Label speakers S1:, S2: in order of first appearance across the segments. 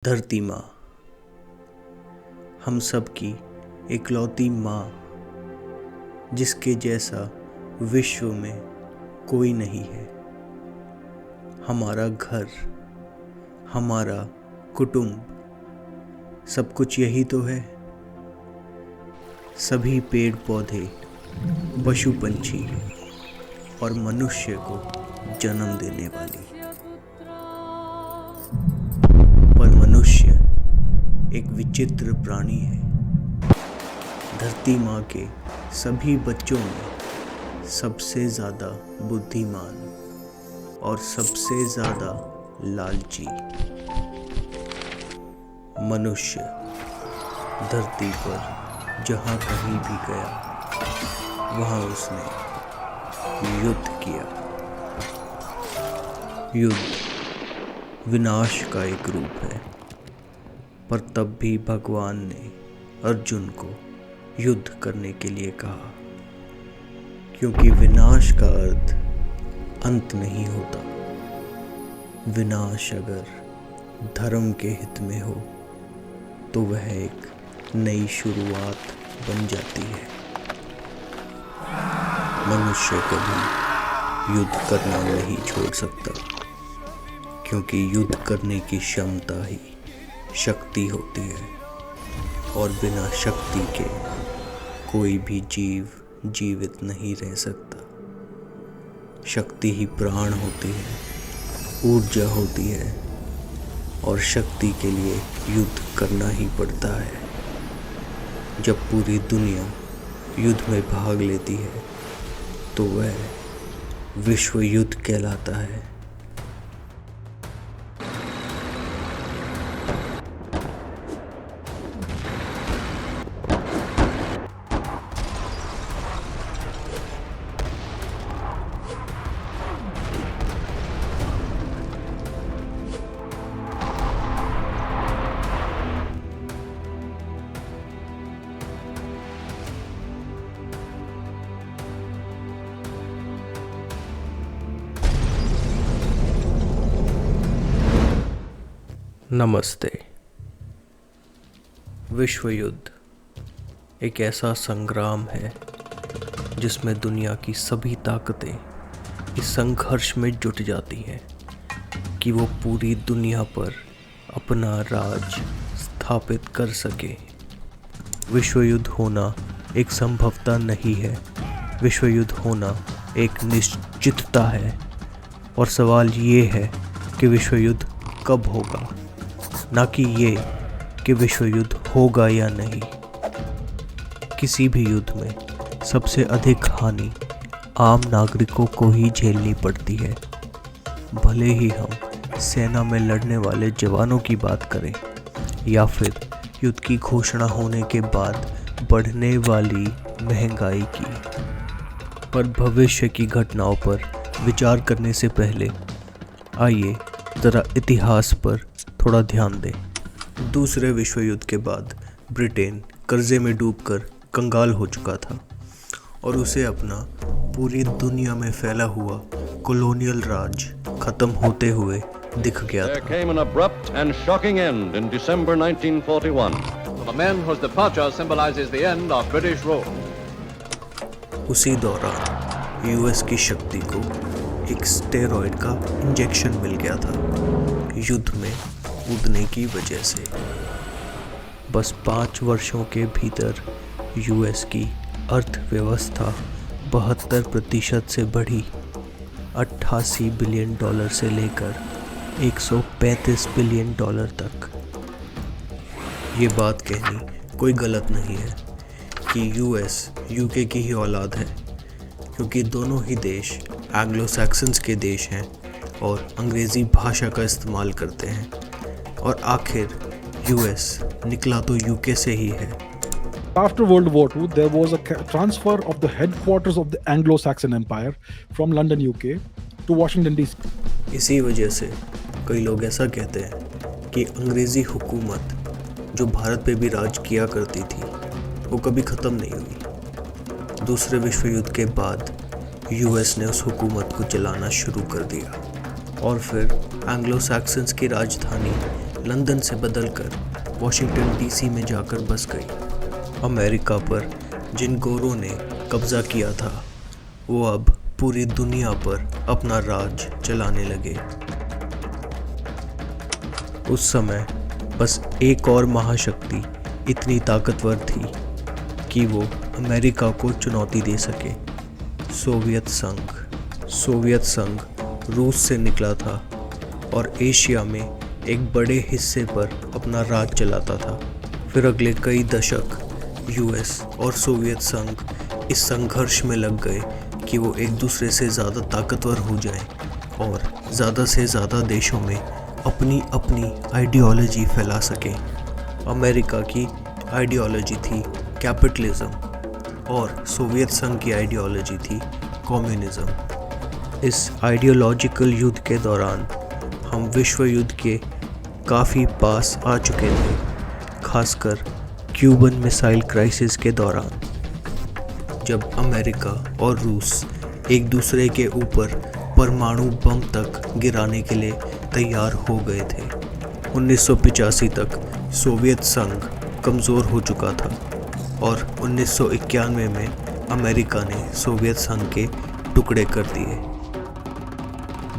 S1: धरती माँ, हम सब की इकलौती माँ, जिसके जैसा विश्व में कोई नहीं है। हमारा घर, हमारा कुटुंब, सब कुछ यही तो है। सभी पेड़ पौधे, पशु पंछी और मनुष्य को जन्म देने वाली। पर मनुष्य एक विचित्र प्राणी है। धरती माँ के सभी बच्चों में सबसे ज़्यादा बुद्धिमान और सबसे ज़्यादा लालची मनुष्य धरती पर जहाँ कहीं भी गया वहाँ उसने युद्ध किया। युद्ध विनाश का एक रूप है, पर तब भी भगवान ने अर्जुन को युद्ध करने के लिए कहा, क्योंकि विनाश का अर्थ अंत नहीं होता। विनाश अगर धर्म के हित में हो तो वह एक नई शुरुआत बन जाती है। मनुष्य कभी युद्ध करना नहीं छोड़ सकता, क्योंकि युद्ध करने की क्षमता ही शक्ति होती है, और बिना शक्ति के कोई भी जीव जीवित नहीं रह सकता। शक्ति ही प्राण होती है, ऊर्जा होती है, और शक्ति के लिए युद्ध करना ही पड़ता है। जब पूरी दुनिया युद्ध में भाग लेती है तो वह विश्व युद्ध कहलाता है। नमस्ते। विश्व युद्ध एक ऐसा संग्राम है जिसमें दुनिया की सभी ताकतें इस संघर्ष में जुट जाती हैं कि वो पूरी दुनिया पर अपना राज स्थापित कर सके। विश्व युद्ध होना एक संभवता नहीं है, विश्व युद्ध होना एक निश्चितता है। और सवाल ये है कि विश्व युद्ध कब होगा, ना कि ये कि विश्व युद्ध होगा या नहीं। किसी भी युद्ध में सबसे अधिक हानि आम नागरिकों को ही झेलनी पड़ती है। भले ही हम सेना में लड़ने वाले जवानों की बात करें या फिर युद्ध की घोषणा होने के बाद बढ़ने वाली महंगाई की। पर भविष्य की घटनाओं पर विचार करने से पहले आइए ज़रा इतिहास पर थोड़ा ध्यान दें। दूसरे विश्व युद्ध के बाद ब्रिटेन कर्जे में डूबकर कंगाल हो चुका था और उसे अपना पूरी दुनिया में फैला हुआ कॉलोनियल राज खत्म होते हुए दिख गया था।
S2: There came an abrupt and shocking end in December 1941.
S3: For the men whose departure symbolizes the end of British rule.
S1: उसी दौरान यूएस की शक्ति को एक स्टेरॉइड का इंजेक्शन मिल गया था युद्ध में कूदने की वजह से। बस 5 वर्षों के भीतर यूएस की अर्थव्यवस्था 72% से बढ़ी 88 बिलियन डॉलर से लेकर 135 बिलियन डॉलर तक। ये बात कहनी कोई गलत नहीं है कि यूएस यूके की ही औलाद है, क्योंकि दोनों ही देश एंग्लो सैक्सन्स के देश हैं और अंग्रेज़ी भाषा का इस्तेमाल करते हैं। और आखिर यूएस निकला तो यूके से ही है।
S4: After World War II, there was a transfer of the headquarters of the Anglo-Saxon Empire from London, UK, to Washington DC.
S1: इसी वजह से कई लोग ऐसा कहते हैं कि अंग्रेज़ी हुकूमत जो भारत पे भी राज किया करती थी वो कभी ख़त्म नहीं हुई। दूसरे विश्व युद्ध के बाद यूएस ने उस हुकूमत को चलाना शुरू कर दिया और फिर एंग्लो सैक्सन्स की राजधानी लंदन से बदलकर वॉशिंगटन डीसी में जाकर बस गई। अमेरिका पर जिन गोरों ने कब्जा किया था वो अब पूरी दुनिया पर अपना राज चलाने लगे। उस समय बस एक और महाशक्ति इतनी ताकतवर थी कि वो अमेरिका को चुनौती दे सके, सोवियत संघ। सोवियत संघ रूस से निकला था और एशिया में एक बड़े हिस्से पर अपना राज चलाता था। फिर अगले कई दशक यूएस और सोवियत संघ इस संघर्ष में लग गए कि वो एक दूसरे से ज़्यादा ताकतवर हो जाएं और ज़्यादा से ज़्यादा देशों में अपनी अपनी आइडियोलॉजी फैला सकें। अमेरिका की आइडियोलॉजी थी कैपिटलिज्म और सोवियत संघ की आइडियोलॉजी थी कम्युनिज्म। इस आइडियोलॉजिकल युद्ध के दौरान हम विश्व युद्ध के काफ़ी पास आ चुके थे, खासकर क्यूबन मिसाइल क्राइसिस के दौरान, जब अमेरिका और रूस एक दूसरे के ऊपर परमाणु बम तक गिराने के लिए तैयार हो गए थे। 1985 तक सोवियत संघ कमज़ोर हो चुका था और 1991 में अमेरिका ने सोवियत संघ के टुकड़े कर दिए,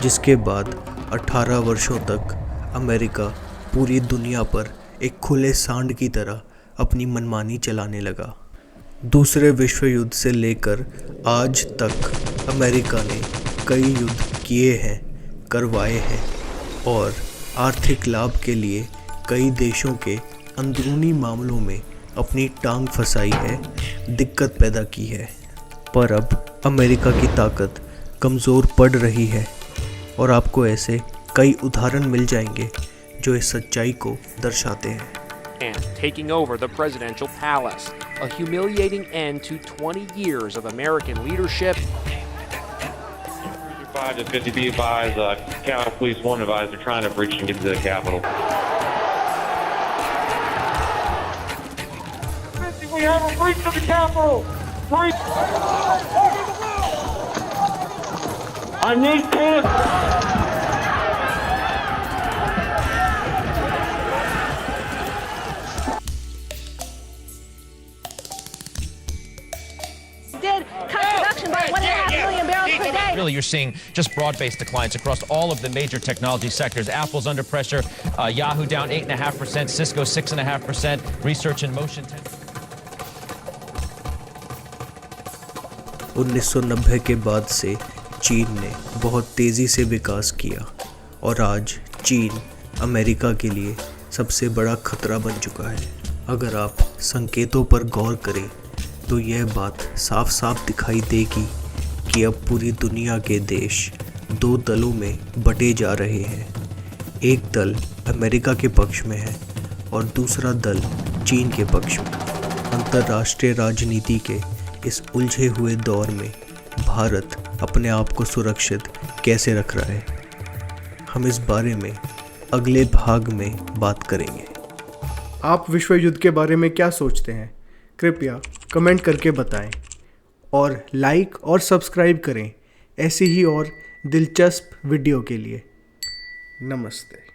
S1: जिसके बाद 18 वर्षों तक अमेरिका पूरी दुनिया पर एक खुले सांड की तरह अपनी मनमानी चलाने लगा। दूसरे विश्व युद्ध से लेकर आज तक अमेरिका ने कई युद्ध किए हैं, करवाए हैं और आर्थिक लाभ के लिए कई देशों के अंदरूनी मामलों में अपनी टांग फंसाई है, दिक्कत पैदा की है। पर अब अमेरिका की ताकत कमज़ोर पड़ रही है और आपको ऐसे कई उदाहरण मिल जाएंगे जो इस सच्चाई को दर्शाते हैं।
S5: And taking over the presidential palace, a humiliating end to 20 years of American leadership.
S6: 5 to 50 be advised, Capitol Police 1 advised they're trying to breach and get to the Capitol. We have a breach of the Capitol! Breach! I need police!
S7: Did cut production by 1.5 million barrels per day.
S8: Really, you're seeing just broad-based declines across all of the major technology sectors. Apple's under pressure, Yahoo down 8.5%, Cisco 6.5%, Research in Motion 10%.
S1: 1990 के बाद से चीन ने बहुत तेज़ी से विकास किया और आज चीन अमेरिका के लिए सबसे बड़ा खतरा बन चुका है। अगर आप संकेतों पर गौर करें तो यह बात साफ साफ दिखाई देगी कि अब पूरी दुनिया के देश दो दलों में बटे जा रहे हैं। एक दल अमेरिका के पक्ष में है और दूसरा दल चीन के पक्ष में। अंतर्राष्ट्रीय राजनीति के इस उलझे हुए दौर में भारत अपने आप को सुरक्षित कैसे रख रहा है, हम इस बारे में अगले भाग में बात करेंगे।
S9: आप विश्व युद्ध के बारे में क्या सोचते हैं? कृपया कमेंट करके बताएं और लाइक और सब्सक्राइब करें ऐसी ही और दिलचस्प वीडियो के लिए। नमस्ते।